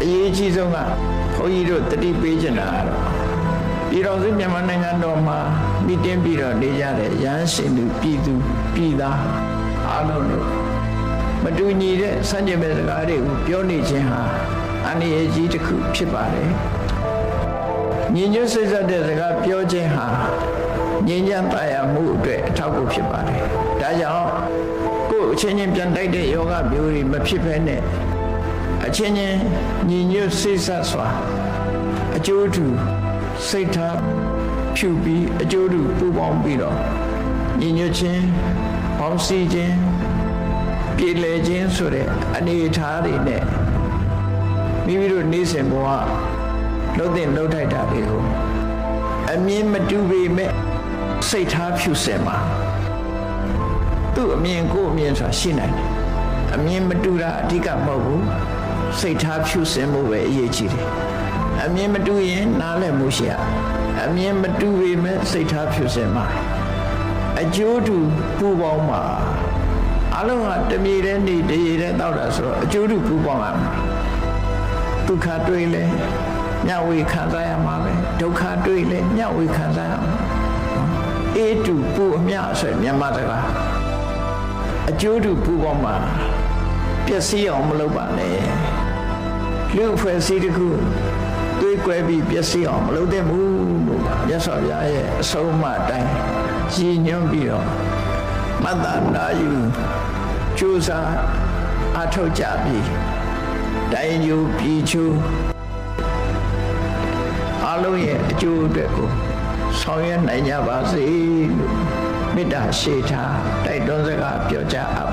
အရေးကြီးဆုံးကဘုန်းကြီးတို့တတိပေးချင်တာကတော့ပြည်တော်စုမြန်မာနိုင်ငံတော်မှာမိတင်းပြီးတော့နေကြတဲ့ရဟန်းရှင်သူပြည်သားအားလုံးတို့မတူညီတဲ့စံကျင်မဲ့စကားတွေကိုပြောနေခြင်းဟာအန္တရာယ်ကြီးတစ်ခုဖြစ်ပါတယ်ညီညွတ်စိတ်ဆက်တဲ့စကားပြောခြင်းဟာငြိမ်းချမ်းသာယာမှုအတွက်အထောက်အကူဖြစ်ပါတယ်ဒါကြောင့်ကိုယ်အချင်းချင်းပြန်တိုက်တဲ့ယောဂမျိုးတွေမဖြစ်ဘဲနဲ့အချင်းချင်းညီညွတ်စိတ်ဆက်စွာအကျိုးတူစိတ်ထားဖြူပြီးအကျိုးတူပူးပေါင်းပြီးတော့ညီညွတ်ခြင်းပေါင်းစည်းခြင်းပြည်လည်ခြင်းဆိုတဲ့အနေအထားတွေနဲ့မိမိတို့နေ့စဉ်ဘဝလှုပ်တဲ့လှုပ်ထိုက်တာတွေကိုအမြင်မတူပေမဲ့စိတ်ထားဖြူစင်မှာသူ့အမြင်ကိုယ်အမြင်ဆိုတာရှိနိုင်တယ်အမြင်မတူတာအဓိကမဟုတ်ဘူးစိတ်ထားဖြူစင်မှုပဲအရေးကြီးတယ်အမြင်မတူရင်နားလည်မှုရှိရအမြင်မတူပေမဲ့စိတ်ထားဖြူစင်မှာအကျိုးတူပူပေါင်းမှာအလုံးကတမြေတဲ့နေတရေတဲ့တောက်တာဆိုတော့အကျိုးတူပူပေါင်းရမှာဒုက္ခတွေ့လဲမျှဝေခံစားရမှာပဲဒုက္ခတွေ့လဲမျှဝေခံစားရမှာအေးတူပူအမျှဆိုမြန်မာစကားအကျိုးတူပူပေါင်းမှာပျက်စီးအောင်မလုပ်ပါနဲ့လူဖွဲ့စည်းတစ်ခုတွေးကွဲပြီးပျက်စီးအောင်မလုပ်သင့်ဘူးလို့မြတ်စွာဘုရားရဲ့အဆုံးအမအတိုင်းရည်ညွှန်းပြီးတော့မတ္တနာယူကြိုးစားအထောက်ကြပြီးတိုင်းယူပြည်ချူအလုံးရဲ့အကျိုးအတွက်ကိုဆောင်ရွက်နိုင်ကြပါစေလို့မေတ္တာရှေ့ထားတိုက်တွန်းစကားပြောကြားအပ်